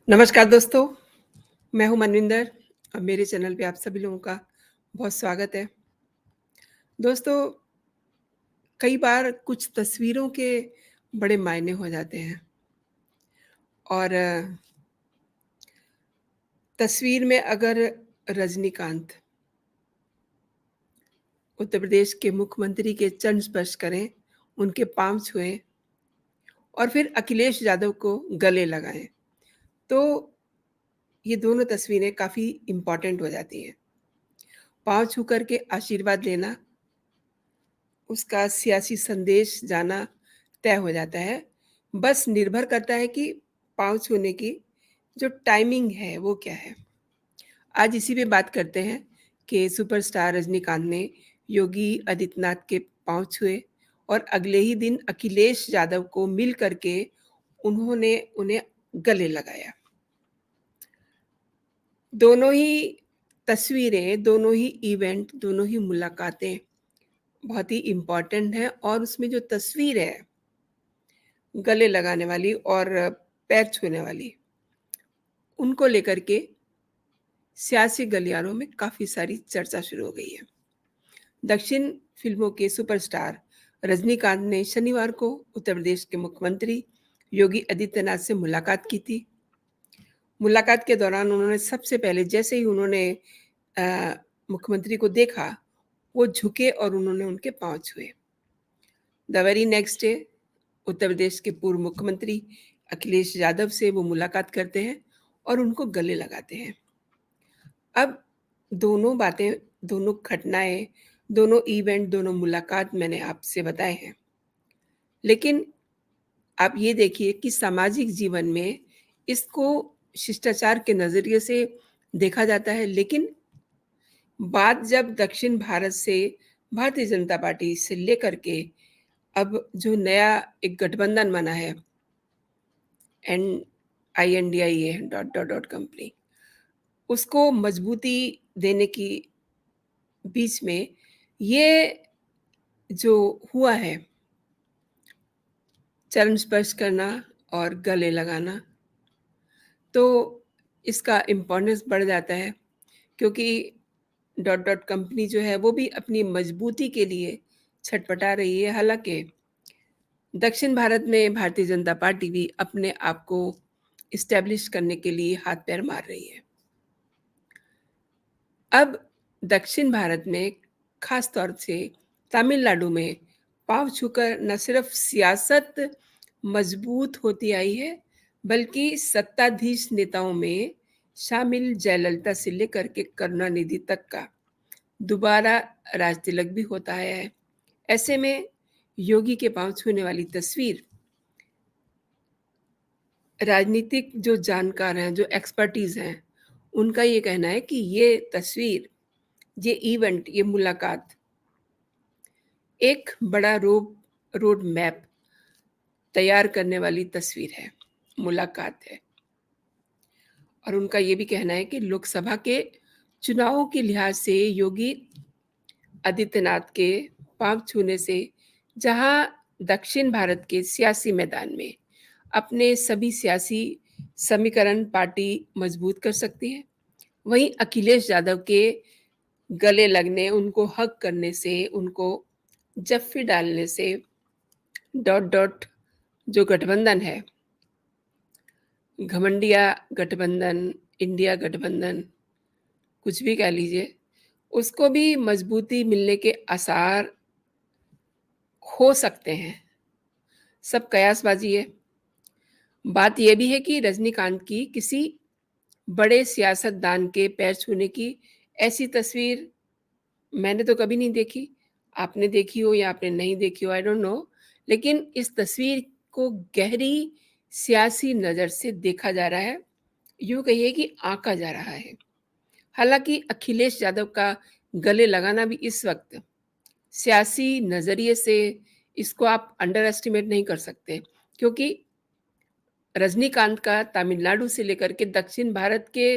नमस्कार दोस्तों, मैं हूँ मनविंदर और मेरे चैनल पे आप सभी लोगों का बहुत स्वागत है। दोस्तों, कई बार कुछ तस्वीरों के बड़े मायने हो जाते हैं और तस्वीर में अगर रजनीकांत उत्तर प्रदेश के मुख्यमंत्री के चरण स्पर्श करें, उनके पाँव छुएँ और फिर अखिलेश यादव को गले लगाएँ, तो ये दोनों तस्वीरें काफ़ी इम्पोर्टेंट हो जाती हैं। पाँव छू कर के आशीर्वाद लेना, उसका सियासी संदेश जाना तय हो जाता है। बस निर्भर करता है कि पाँव छूने की जो टाइमिंग है वो क्या है। आज इसी पे बात करते हैं कि सुपरस्टार रजनीकांत ने योगी आदित्यनाथ के पाँव छुए और अगले ही दिन अखिलेश यादव को मिल कर के उन्होंने उन्हें गले लगाया। दोनों ही तस्वीरें, दोनों ही इवेंट, दोनों ही मुलाकातें बहुत ही इम्पोर्टेंट हैं और उसमें जो तस्वीर है गले लगाने वाली और पैर छूने वाली, उनको लेकर के सियासी गलियारों में काफ़ी सारी चर्चा शुरू हो गई है। दक्षिण फ़िल्मों के सुपरस्टार रजनीकांत ने शनिवार को उत्तर प्रदेश के मुख्यमंत्री योगी आदित्यनाथ से मुलाकात की थी। मुलाकात के दौरान उन्होंने सबसे पहले जैसे ही उन्होंने अ, मुख्यमंत्री को देखा, वो झुके और उन्होंने उनके पाँव छुए। The very next day Uttar Pradesh के पूर्व मुख्यमंत्री अखिलेश यादव से वो मुलाकात करते हैं और उनको गले लगाते हैं। अब दोनों बातें, दोनों घटनाएँ, दोनों इवेंट, दोनों मुलाकात मैंने आपसे बताए हैं। लेकिन आप ये देखिए कि सामाजिक जीवन में इसको शिष्टाचार के नज़रिए से देखा जाता है, लेकिन बात जब दक्षिण भारत से भारतीय जनता पार्टी से लेकर के अब जो नया एक गठबंधन बना है an INDIA dot dot dot company, उसको मजबूती देने की बीच में ये जो हुआ है, चरण स्पर्श करना और गले लगाना, तो इसका इम्पोर्टेंस बढ़ जाता है क्योंकि डॉट डॉट कंपनी जो है वो भी अपनी मजबूती के लिए छटपटा रही है। हालाँकि दक्षिण भारत में भारतीय जनता पार्टी भी अपने आप को इस्टैब्लिश करने के लिए हाथ-पैर मार रही है। अब दक्षिण भारत में ख़ास तौर से तमिलनाडु में पाँव छूकर न सिर्फ़ सियासत मज़बूत होती आई है, बल्कि सत्ताधीश नेताओं में शामिल जयललिता से लेकर के करुणानिधि तक का दोबारा राजतिलक भी होता आया है। ऐसे में योगी के पाँव छूने वाली तस्वीर राजनीतिक जो जानकार हैं, जो एक्सपर्टीज़ हैं, उनका ये कहना है कि ये तस्वीर, ये इवेंट, ये मुलाकात एक बड़ा रोड मैप तैयार करने वाली तस्वीर है, मुलाकात है। और उनका ये भी कहना है कि लोकसभा के चुनावों के लिहाज से योगी आदित्यनाथ के पाँव छूने से जहाँ दक्षिण भारत के सियासी मैदान में अपने सभी सियासी समीकरण पार्टी मजबूत कर सकती है, वहीं अखिलेश यादव के गले लगने, उनको हग करने से, उनको जफ्फी डालने से डॉट डॉट जो गठबंधन है, घमंडिया गठबंधन, इंडिया गठबंधन, कुछ भी कह लीजिए, उसको भी मजबूती मिलने के आसार हो सकते हैं। सब कयासबाज़ी है। बात ये भी है कि रजनीकांत की किसी बड़े सियासतदान के पैर छूने की ऐसी तस्वीर मैंने तो कभी नहीं देखी। आपने देखी हो या आपने नहीं देखी हो, आई डोंट नो। लेकिन इस तस्वीर को गहरी सियासी नज़र से देखा जा रहा है, यूँ कहिए कि आँका जा रहा है। हालाँकि अखिलेश यादव का गले लगाना भी इस वक़्त सियासी नज़रिए से इसको आप अंडर एस्टिमेट नहीं कर सकते, क्योंकि रजनीकांत का तमिलनाडु से लेकर के दक्षिण भारत के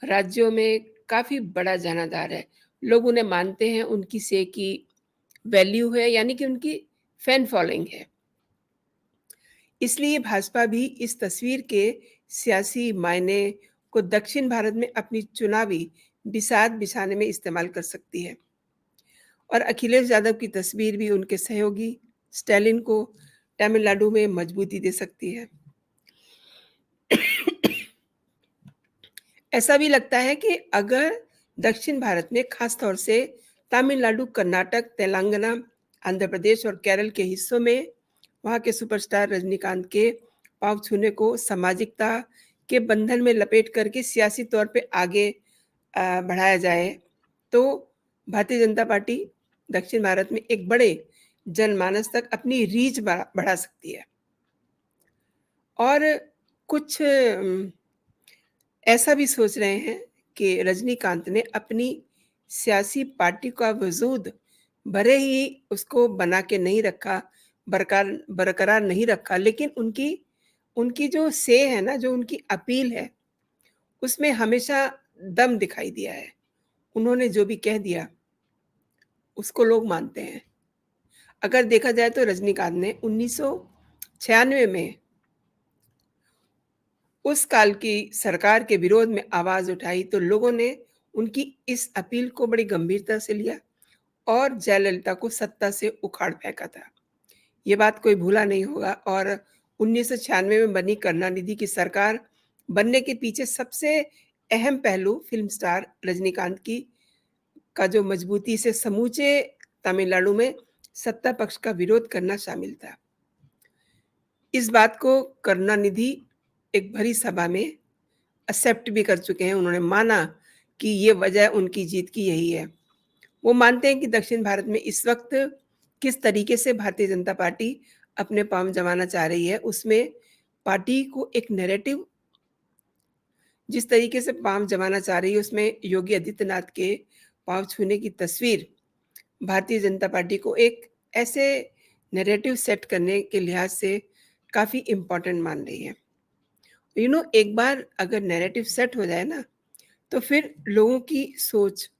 राज्यों में काफ़ी बड़ा जनाधार है। लोग उन्हें मानते हैं, उनकी से की वैल्यू है, यानी कि उनकी फैन फॉलोइंग है। इसलिए भाजपा भी इस तस्वीर के सियासी मायने को दक्षिण भारत में अपनी चुनावी बिसात बिछाने में इस्तेमाल कर सकती है और अखिलेश यादव की तस्वीर भी उनके सहयोगी स्टालिन को तमिलनाडु में मजबूती दे सकती है। ऐसा भी लगता है कि अगर दक्षिण भारत में खास तौर से तमिलनाडु, कर्नाटक, तेलंगाना, आंध्र प्रदेश और केरल के हिस्सों में वहाँ के सुपरस्टार रजनीकांत के पाँव छूने को सामाजिकता के बंधन में लपेट करके सियासी तौर पे आगे बढ़ाया जाए, तो भारतीय जनता पार्टी दक्षिण भारत में एक बड़े जनमानस तक अपनी रीच बढ़ा सकती है। और कुछ ऐसा भी सोच रहे हैं कि रजनीकांत ने अपनी सियासी पार्टी का वजूद भले ही उसको बना के नहीं रखा, बरकरार नहीं रखा, लेकिन उनकी उनकी जो है ना, जो उनकी अपील है, उसमें हमेशा दम दिखाई दिया है। उन्होंने जो भी कह दिया, उसको लोग मानते हैं। अगर देखा जाए तो रजनीकांत ने 1996 में उस काल की सरकार के विरोध में आवाज़ उठाई, तो लोगों ने उनकी इस अपील को बड़ी गंभीरता से लिया और जयललिता को सत्ता से उखाड़ फेंका था। ये बात कोई भूला नहीं होगा और 1996 में बनी करुणानिधि की सरकार बनने के पीछे सबसे अहम पहलू फ़िल्म स्टार रजनीकांत की का जो मजबूती से समूचे तमिलनाडु में सत्ता पक्ष का विरोध करना शामिल था। इस बात को करुणानिधि एक भरी सभा में एक्सेप्ट भी कर चुके हैं। उन्होंने माना कि ये वजह उनकी जीत की यही है। वो मानते हैं कि दक्षिण भारत में इस वक़्त किस तरीके से भारतीय जनता पार्टी अपने पाँव जमाना चाह रही है, उसमें पार्टी को एक नैरेटिव जिस तरीके से पाँव जमाना चाह रही है, उसमें योगी आदित्यनाथ के पाँव छूने की तस्वीर भारतीय जनता पार्टी को एक ऐसे नैरेटिव सेट करने के लिहाज से काफ़ी इम्पोर्टेंट मान रही है। एक बार अगर नैरेटिव सेट हो जाए ना, तो फिर लोगों की सोच,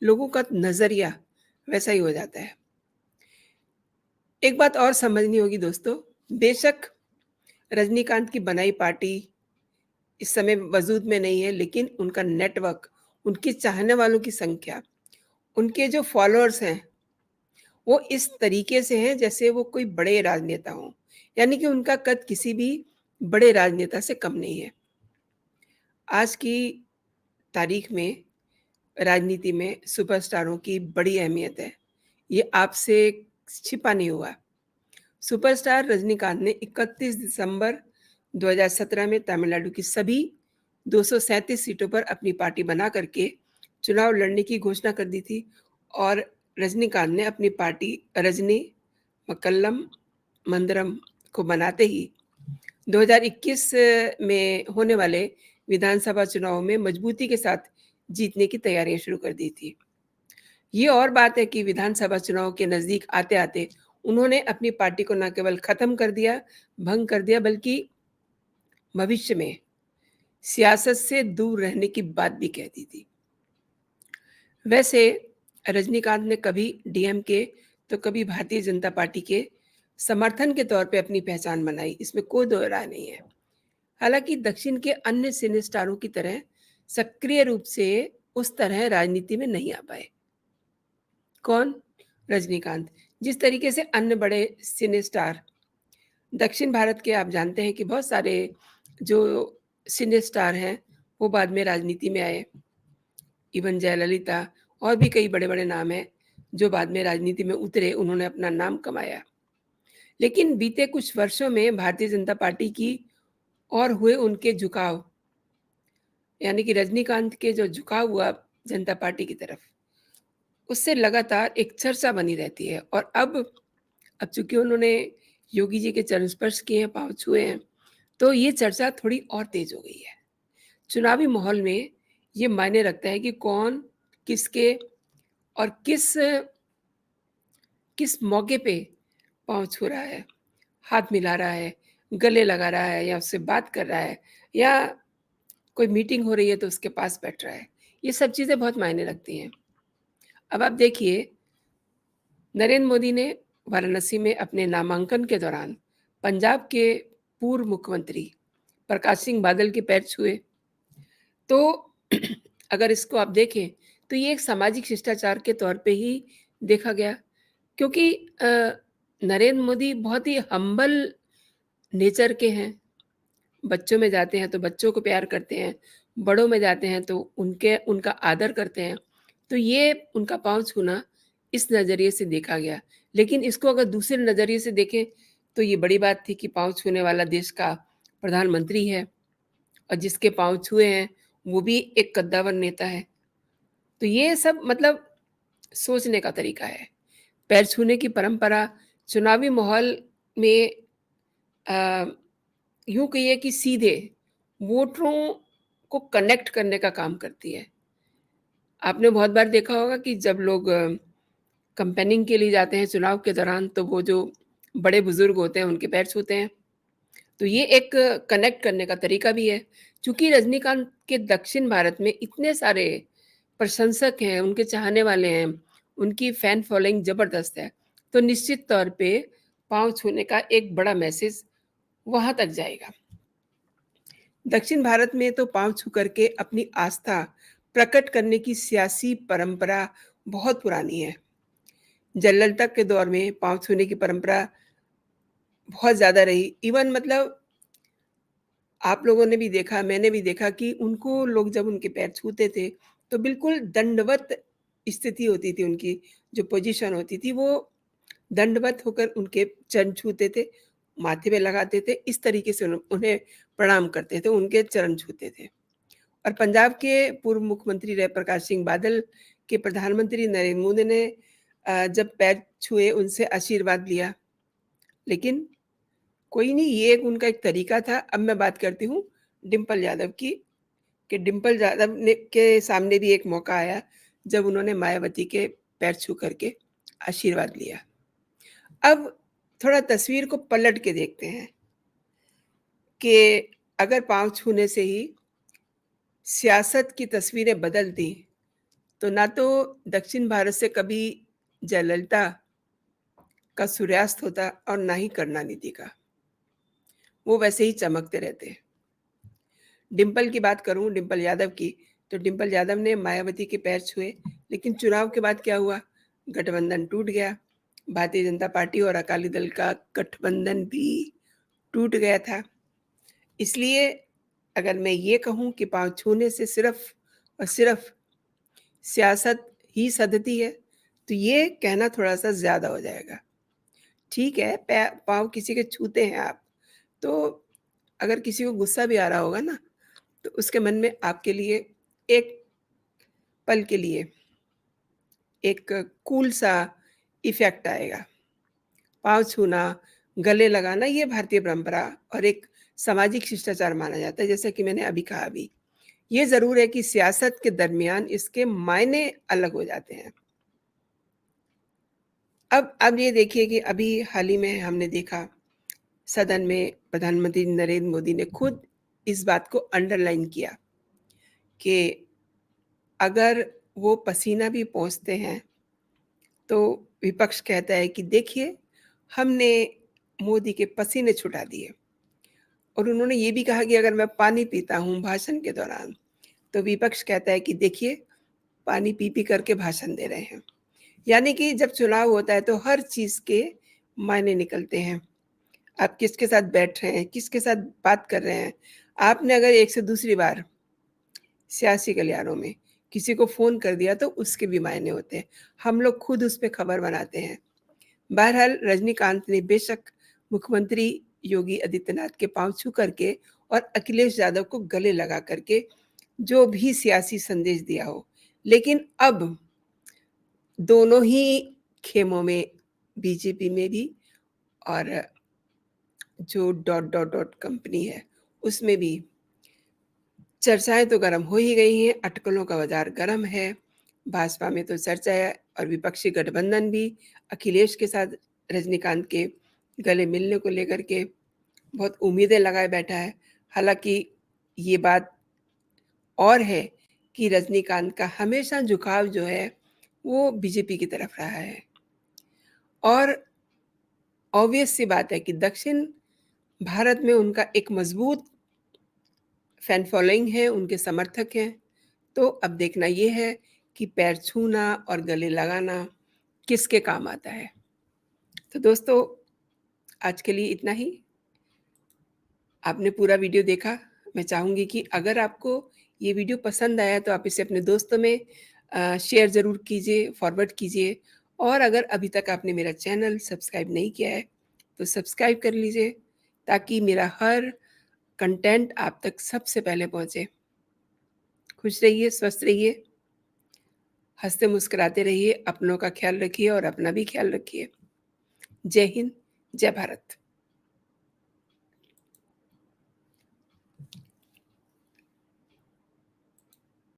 लोगों का नज़रिया वैसा ही हो जाता है। एक बात और समझनी होगी दोस्तों, बेशक रजनीकांत की बनाई पार्टी इस समय वजूद में नहीं है, लेकिन उनका नेटवर्क, उनके चाहने वालों की संख्या, उनके जो फॉलोअर्स हैं, वो इस तरीके से हैं जैसे वो कोई बड़े राजनेता हों। यानी कि उनका कद किसी भी बड़े राजनेता से कम नहीं है। आज की तारीख में राजनीति में सुपरस्टारों की बड़ी अहमियत है। ये आपसे छिपा नहीं हुआ। सुपरस्टार रजनीकांत ने 31 दिसंबर 2017 में तमिलनाडु की सभी 237 सीटों पर अपनी पार्टी बना करके चुनाव लड़ने की घोषणा कर दी थी और रजनीकांत ने अपनी पार्टी रजनी मक्कलम मंदरम को बनाते ही 2021 में होने वाले विधानसभा चुनाव में मजबूती के साथ जीतने की तैयारियां शुरू कर दी थी। ये और बात है कि विधानसभा चुनाव के नज़दीक आते-आते उन्होंने अपनी पार्टी को न केवल ख़त्म कर दिया, भंग कर दिया, बल्कि भविष्य में सियासत से दूर रहने की बात भी कह दी थी। वैसे रजनीकांत ने कभी डीएमके तो कभी भारतीय जनता पार्टी के समर्थन के तौर पे अपनी पहचान बनाई, इसमें कोई दो राय नहीं है। हालाँकि दक्षिण के अन्य सिने स्टारों की तरह सक्रिय रूप से उस तरह राजनीति में नहीं आ पाए। कौन? रजनीकांत। जिस तरीके से अन्य बड़े सिने स्टार दक्षिण भारत के आप जानते हैं कि बहुत सारे जो सिने स्टार हैं, वो बाद में राजनीति में आए। इवन जयललिता और भी कई बड़े-बड़े नाम हैं, जो बाद में राजनीति में उतरे, उन्होंने अपना नाम कमाया। लेकिन बीते कुछ वर्षों में भारतीय जनता पार्टी की ओर हुए उनके झुकाव, यानी कि रजनीकांत के जो झुकाव हुआ जनता पार्टी की तरफ, उससे लगातार एक चर्चा बनी रहती है और अब चूँकि उन्होंने योगी जी के चरण स्पर्श किए हैं, पाँव छुए हैं, तो ये चर्चा थोड़ी और तेज़ हो गई है। चुनावी माहौल में ये मायने रखता है कि कौन, किसके और किस किस मौके पे पाँव छू रहा है, हाथ मिला रहा है, गले लगा रहा है या उससे बात कर रहा है या कोई मीटिंग हो रही है तो उसके पास बैठ रहा है। ये सब चीज़ें बहुत मायने रखती हैं। अब आप देखिए, नरेंद्र मोदी ने वाराणसी में अपने नामांकन के दौरान पंजाब के पूर्व मुख्यमंत्री प्रकाश सिंह बादल के पैर छुए। तो अगर इसको आप देखें, तो ये एक सामाजिक शिष्टाचार के तौर पे ही देखा गया, क्योंकि नरेंद्र मोदी बहुत ही हम्बल नेचर के हैं। बच्चों में जाते हैं तो बच्चों को प्यार करते हैं, बड़ों में जाते हैं तो उनका आदर करते हैं। तो ये उनका पाँव छूना इस नज़रिए से देखा गया। लेकिन इसको अगर दूसरे नज़रिए से देखें, तो ये बड़ी बात थी कि पाँव छूने वाला देश का प्रधानमंत्री है और जिसके पाँव छुए हैं, वो भी एक कद्दावर नेता है। तो ये सब मतलब सोचने का तरीका है। पैर छूने की परंपरा चुनावी माहौल में अ, यूँ कहिए कि सीधे वोटरों को कनेक्ट करने का काम करती है। आपने बहुत बार देखा होगा कि जब लोग कैम्पेनिंग के लिए जाते हैं चुनाव के दौरान, तो वो जो बड़े-बुज़ुर्ग होते हैं, उनके पैर छूते हैं। तो ये एक कनेक्ट करने का तरीका भी है। चूँकि रजनीकांत के दक्षिण भारत में इतने सारे प्रशंसक हैं, उनके चाहने वाले हैं, उनकी फैन फॉलोइंग ज़बरदस्त है, तो निश्चित तौर पे पाँव छूने का एक बड़ा मैसेज वहाँ तक जाएगा। दक्षिण भारत में तो पाँव छू करके अपनी आस्था प्रकट करने की सियासी परंपरा बहुत पुरानी है। जयललिता के दौर में पाँव छूने की परंपरा बहुत ज़्यादा रही। इवन मतलब आप लोगों ने भी देखा, मैंने भी देखा कि उनको लोग जब उनके पैर छूते थे, तो बिल्कुल दंडवत स्थिति होती थी उनकी, जो पोज़ीशन होती थी, वो दंडवत होकर उनके चरण छूते थे, माथे पे लगाते थे, इस तरीके से उन्हें प्रणाम करते थे, उनके चरण छूते थे। और पंजाब के पूर्व मुख्यमंत्री रहे प्रकाश सिंह बादल के प्रधानमंत्री नरेंद्र मोदी ने जब पैर छुए, उनसे आशीर्वाद लिया। लेकिन कोई नहीं, ये एक उनका एक तरीका था। अब मैं बात करती हूँ डिंपल यादव की, कि डिंपल यादव ने के सामने भी एक मौका आया, जब उन्होंने मायावती के पैर छू करके आशीर्वाद लिया। अब थोड़ा तस्वीर को पलट के देखते हैं कि अगर पाँव छूने से ही सियासत की तस्वीरें बदल दी, तो ना तो दक्षिण भारत से कभी जयललिता का सूर्यास्त होता और ना ही करुणानिधि का। वो वैसे ही चमकते रहते। डिंपल की बात करूँ, डिंपल यादव की, तो डिंपल यादव ने मायावती के पैर छुए, लेकिन चुनाव के बाद क्या हुआ? गठबंधन टूट गया। भारतीय जनता पार्टी और अकाली दल का गठबंधन भी टूट गया था। इसलिए अगर मैं ये कहूँ कि पाँव छूने से सिर्फ़ और सिर्फ़ सियासत ही सधती है, तो ये कहना थोड़ा-सा ज़्यादा हो जाएगा। ठीक है, पाँव किसी के छूते हैं आप, तो अगर किसी को गुस्सा भी आ रहा होगा ना, तो उसके मन में आपके लिए एक पल के लिए एक कूल सा इफ़ेक्ट आएगा। पाँव छूना, गले लगाना, ये भारतीय परंपरा और एक सामाजिक शिष्टाचार माना जाता है, जैसा कि मैंने अभी कहा अभी। ये ज़रूर है कि सियासत के दरमियान इसके मायने अलग हो जाते हैं। अब ये देखिए कि अभी हाल ही में हमने देखा, सदन में प्रधानमंत्री नरेंद्र मोदी ने खुद इस बात को अंडरलाइन किया कि अगर वो पसीना भी पोंछते हैं, तो विपक्ष कहता है कि देखिए, हमने मोदी के पसीने छुटा दिए। और उन्होंने ये भी कहा कि अगर मैं पानी पीता हूँ भाषण के दौरान, तो विपक्ष कहता है कि देखिए, पानी पी-पी करके भाषण दे रहे हैं। यानी कि जब चुनाव होता है, तो हर चीज़ के मायने निकलते हैं। आप किसके साथ बैठ रहे हैं, किसके साथ बात कर रहे हैं। आपने अगर एक से दूसरी बार सियासी गलियारों में किसी को फ़ोन कर दिया, तो उसके भी मायने होते हैं। हम लोग खुद उस पे खबर बनाते हैं। बहरहाल रजनीकांत ने बेशक मुख्यमंत्री योगी आदित्यनाथ के पाँव छू करके और अखिलेश यादव को गले लगा करके जो भी सियासी संदेश दिया हो, लेकिन अब दोनों ही खेमों में, बीजेपी में भी और जो डॉट, डॉट, डॉट कंपनी है, उसमें भी चर्चाएँ तो गरम हो ही गई हैं, अटकलों का बाज़ार गरम है। भाजपा में तो चर्चा है और विपक्षी गठबंधन भी अखिलेश के साथ रजनीकांत के गले मिलने को लेकर के बहुत उम्मीदें लगाए बैठा है। हालाँकि ये बात और है कि रजनीकांत का हमेशा झुकाव जो है, वो बीजेपी की तरफ रहा है। और ऑब्वियस सी बात है कि दक्षिण भारत में उनका एक मज़बूत फैन फॉलोइंग है, उनके समर्थक हैं। तो अब देखना ये है कि पैर छूना और गले लगाना किसके काम आता है। तो दोस्तों, आज के लिए इतना ही। आपने पूरा वीडियो देखा। मैं चाहूँगी कि अगर आपको ये वीडियो पसंद आया तो आप इसे अपने दोस्तों में शेयर ज़रूर कीजिए, फॉरवर्ड कीजिए, और अगर अभी तक आपने मेरा चैनल सब्सक्राइब नहीं किया है, तो सब्सक्राइब कर लीजिए ताकि मेरा हर कंटेंट आप तक सबसे पहले पहुँचे। खुश रहिए, स्वस्थ रहिए, हँसते मुस्कुराते रहिए, अपनों का ख़्याल रखिए और अपना भी ख़्याल रखिए। जय हिंद, जय भारत।